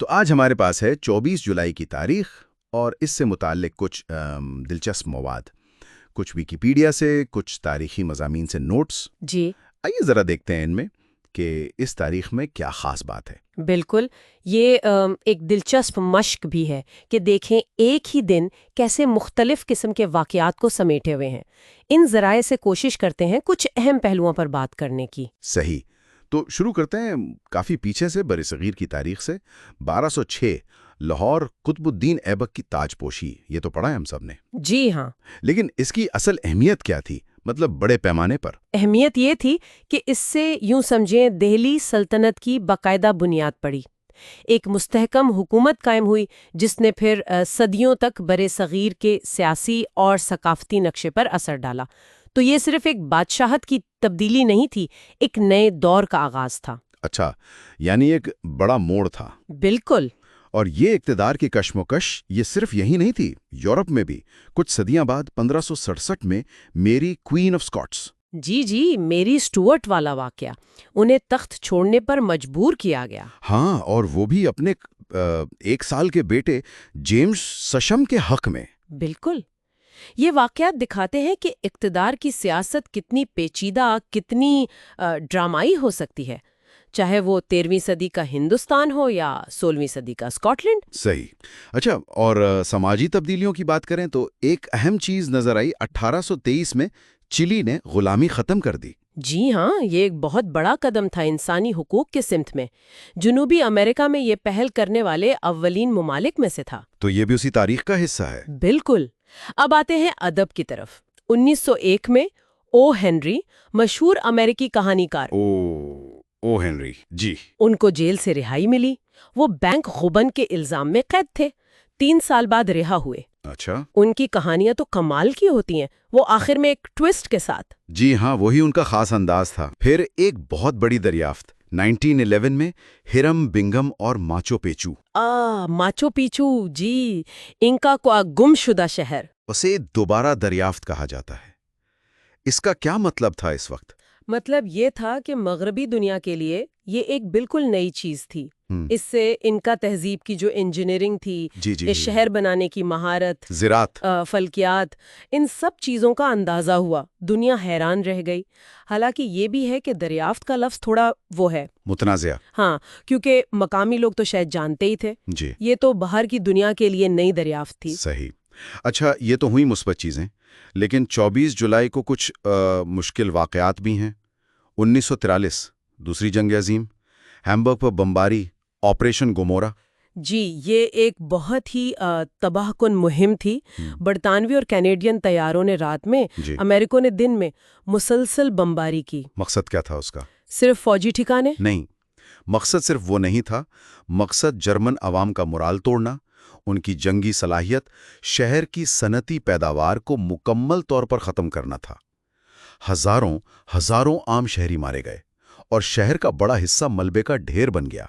تو آج ہمارے پاس ہے 24 جولائی کی تاریخ اور اس سے متعلق کچھ دلچسپ مواد، کچھ ویکیپیڈیا سے، کچھ تاریخی مضامین سے نوٹس۔ جی آئیے ذرا دیکھتے ہیں ان میں کہ اس تاریخ میں کیا خاص بات ہے۔ بالکل، یہ ایک دلچسپ مشق بھی ہے کہ دیکھیں ایک ہی دن کیسے مختلف قسم کے واقعات کو سمیٹے ہوئے ہیں۔ ان ذرائع سے کوشش کرتے ہیں کچھ اہم پہلوؤں پر بات کرنے کی۔ صحیح، تو شروع کرتے ہیں کافی پیچھے سے، برصغیر کی تاریخ سے۔ 1206 لاہور قطب الدین ایبک کی تاج پوشی، یہ تو پڑھا ہے ہم سب نے۔ جی ہاں، لیکن اس کی اصل اہمیت کیا تھی، مطلب بڑے پیمانے پر؟ اہمیت یہ تھی کہ اس سے یوں سمجھیں دہلی سلطنت کی باقاعدہ بنیاد پڑی، ایک مستحکم حکومت قائم ہوئی جس نے پھر صدیوں تک برصغیر کے سیاسی اور ثقافتی نقشے پر اثر ڈالا۔ تو یہ صرف ایک بادشاہت کی تبدیلی نہیں تھی، ایک نئے دور کا آغاز تھا۔ اچھا، یعنی ایک بڑا موڑ تھا۔ بالکل۔ اور یہ اقتدار کی کشمکش یہ صرف یہی نہیں تھی، یورپ میں بھی کچھ صدیاں بعد 1567 میں میری کوئین آف اسکاٹس۔ جی میری اسٹوارٹ والا واقعہ، انہیں تخت چھوڑنے پر مجبور کیا گیا۔ ہاں، اور وہ بھی اپنے 1 سال کے بیٹے جیمز سشم کے حق میں۔ بالکل، یہ واقعات دکھاتے ہیں کہ اقتدار کی سیاست کتنی پیچیدہ، کتنی ڈرامائی ہو سکتی ہے، چاہے وہ 13ویں صدی کا ہندوستان ہو یا 16ویں صدی کا اسکاٹ لینڈ۔ صحیح۔ اچھا، اور سماجی تبدیلیوں کی بات کریں تو ایک اہم چیز نظر آئی، 1823 میں چلی نے غلامی ختم کر دی۔ جی ہاں، یہ ایک بہت بڑا قدم تھا انسانی حقوق کے سمت میں۔ جنوبی امریکہ میں یہ پہل کرنے والے اولین ممالک میں سے تھا۔ تو یہ بھی اسی تاریخ کا حصہ ہے۔ بالکل۔ اب آتے ہیں ادب کی طرف۔ 1901 میں او ہنری، مشہور امریکی کہانی کار، او ہنری، جی۔ ان کو جیل سے رہائی ملی۔ وہ بینک غبن کے الزام میں قید تھے، 3 سال بعد رہا ہوئے۔ اچھا۔ ان کی کہانیاں تو کمال کی ہوتی ہیں، وہ آخر میں ایک ٹویسٹ کے ساتھ۔ جی ہاں، وہی ان کا خاص انداز تھا۔ پھر ایک بہت بڑی دریافت 1911 میں، ہرم بنگم اور ماچو پیچو۔ ماچو پیچو، جی، انکا کو گم شدہ شہر۔ اسے دوبارہ دریافت کہا جاتا ہے۔ اس کا کیا مطلب تھا اس وقت؟ مطلب یہ تھا کہ مغربی دنیا کے لیے یہ ایک بالکل نئی چیز تھی۔ اس سے انکا تہذیب کی جو انجینئرنگ تھی، جی شہر بنانے کی مہارت، زراعت، فلکیات، ان سب چیزوں کا اندازہ ہوا۔ دنیا حیران رہ گئی۔ حالانکہ یہ بھی ہے کہ دریافت کا لفظ تھوڑا وہ ہے متنازع۔ ہاں، کیونکہ مقامی لوگ تو شاید جانتے ہی تھے۔ جی، یہ تو باہر کی دنیا کے لیے نئی دریافت تھی۔ صحیح۔ اچھا، یہ تو ہوئی مثبت چیزیں، لیکن 24 جولائی کو کچھ مشکل واقعات بھی ہیں۔ 1943 دوسری جنگ عظیم، ہیمبرگ پر بمباری، آپریشن گومورا۔ جی، یہ ایک بہت ہی تباہ کن مہم تھی۔ برطانوی اور کینیڈین طیاروں نے رات میں، امریکوں نے دن میں مسلسل بمباری کی۔ مقصد کیا تھا اس کا؟ صرف فوجی ٹھکانے؟ نہیں، مقصد صرف وہ نہیں تھا۔ مقصد جرمن عوام کا مرال توڑنا، ان کی جنگی صلاحیت، شہر کی صنعتی پیداوار کو مکمل طور پر ختم کرنا تھا۔ ہزاروں عام شہری مارے گئے اور شہر کا بڑا حصہ ملبے کا ڈھیر بن گیا۔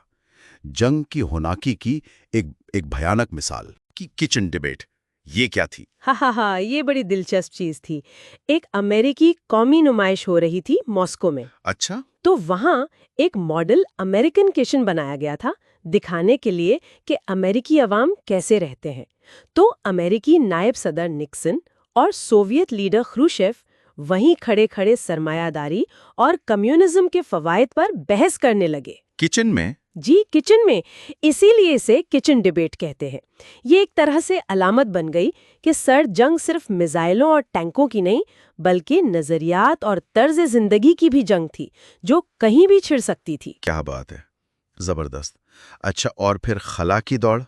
جنگ کی ہوناکی کی ایک بھیانک مثال کی کچن ڈیبیٹ، یہ کیا تھی؟ ہاں، یہ بڑی دلچسپ چیز تھی۔ ایک امریکی قومی نمائش ہو رہی تھی ماسکو میں۔ اچھا۔ تو وہاں ایک ماڈل امریکن کچن بنایا گیا تھا، دکھانے کے لیے کہ امریکی عوام کیسے رہتے ہیں۔ تو امریکی نائب صدر نکسن اور سوویت لیڈر خروشچیف وہیں کھڑے کھڑے سرمایہ داری اور کمیونزم کے فوائد پر بحث کرنے لگے۔ کچن میں؟ جی، کچن میں۔ اسی لیے اسے کچن ڈیبیٹ کہتے ہیں۔ یہ ایک طرح سے علامت بن گئی کہ سرد جنگ صرف میزائلوں اور ٹینکوں کی نہیں، بلکہ نظریات اور طرز زندگی کی بھی جنگ تھی، جو کہیں بھی چھڑ سکتی تھی۔ کیا بات ہے، زبردست۔ اچھا، اور پھر خلا کی دوڑ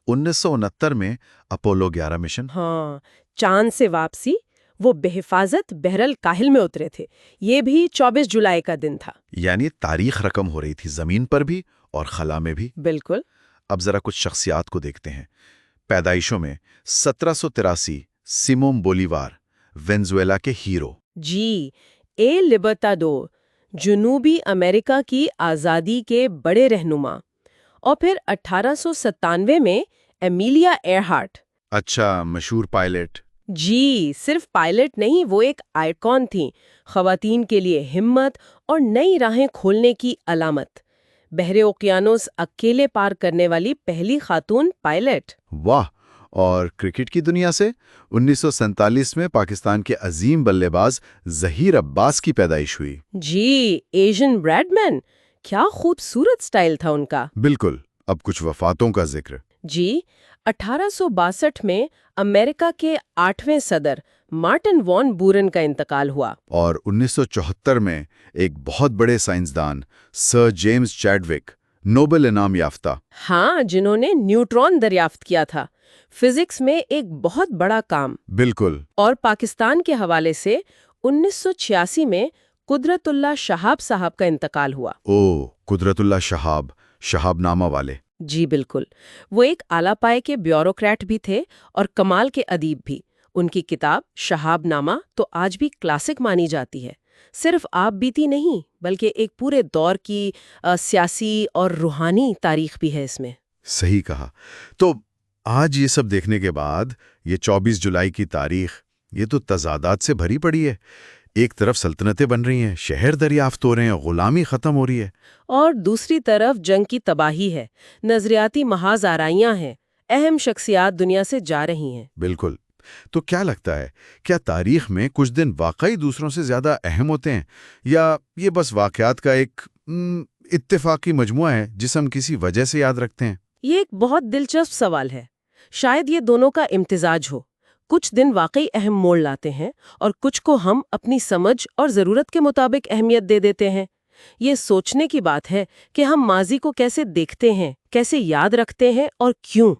1969 میں، اپولو 11 مشن۔ ہاں، چاند سے واپسی، وہ بحفاظت بحر الکاہل میں اترے تھے۔ یہ بھی 24 جولائی کا دن تھا۔ یعنی تاریخ رقم ہو رہی تھی زمین پر بھی اور خلا میں بھی۔ بالکل۔ اب ذرا کچھ شخصیات کو دیکھتے ہیں۔ پیدائشوں میں 1783 سیمون بولیوار، وینزویلا کے ہیرو۔ جی، اے لبرتادور، جنوبی امریکہ کی آزادی کے بڑے رہنما۔ اور پھر 1897 میں ایمیلیا ایرہارٹ۔ اچھا، مشہور پائلٹ۔ جی، صرف پائلٹ نہیں، وہ ایک آئیکن تھیں، خواتین کے لیے ہمت اور نئی راہیں کھولنے کی علامت۔ بحر اوقیانوس اکیلے پار کرنے والی پہلی خاتون پائلٹ۔ واہ! اور کرکٹ کی دنیا سے 1947 میں پاکستان کے عظیم بلے باز ظہیر عباس کی پیدائش ہوئی۔ جی، ایشین بریڈمین، کیا خوبصورت سٹائل تھا ان کا۔ بالکل۔ اب کچھ وفاتوں کا ذکر۔ جی، 1862 میں امریکہ کے 8ویں صدر مارٹن وان بورن کا انتقال ہوا۔ اور 1974 میں ایک بہت بڑے سائنسدان سر جیمز چیڈوک، نوبل انعام یافتہ۔ ہاں، جنہوں نے نیوٹرون دریافت کیا تھا، فزکس میں ایک بہت بڑا کام۔ بالکل۔ اور پاکستان کے حوالے سے 1986 میں قدرت اللہ شہاب صاحب کا انتقال ہوا۔ قدرت اللہ شہاب، شہاب نامہ والے۔ جی بالکل، وہ ایک اعلیٰ پائے کے بیوروکریٹ بھی تھے اور کمال کے ادیب بھی۔ ان کی کتاب شہاب نامہ تو آج بھی کلاسک مانی جاتی ہے۔ صرف آپ بیتی نہیں، بلکہ ایک پورے دور کی سیاسی اور روحانی تاریخ بھی ہے اس میں۔ صحیح کہا۔ تو آج یہ سب دیکھنے کے بعد یہ 24 جولائی کی تاریخ، یہ تو تضادات سے بھری پڑی ہے۔ ایک طرف سلطنتیں بن رہی ہیں، شہر دریافت ہو رہے ہیں، غلامی ختم ہو رہی ہے، اور دوسری طرف جنگ کی تباہی ہے، نظریاتی محاذ آرائیاں ہیں، اہم شخصیات دنیا سے جا رہی ہیں۔ بالکل۔ تو کیا لگتا ہے، کیا تاریخ میں کچھ دن واقعی دوسروں سے زیادہ اہم ہوتے ہیں، یا یہ بس واقعات کا ایک اتفاقی مجموعہ ہے جسے ہم کسی وجہ سے یاد رکھتے ہیں؟ یہ ایک بہت دلچسپ سوال ہے۔ شاید یہ دونوں کا امتزاج ہو۔ کچھ دن واقعی اہم موڑ لاتے ہیں اور کچھ کو ہم اپنی سمجھ اور ضرورت کے مطابق اہمیت دے دیتے ہیں۔ یہ سوچنے کی بات ہے کہ ہم ماضی کو کیسے دیکھتے ہیں، کیسے یاد رکھتے ہیں اور کیوں۔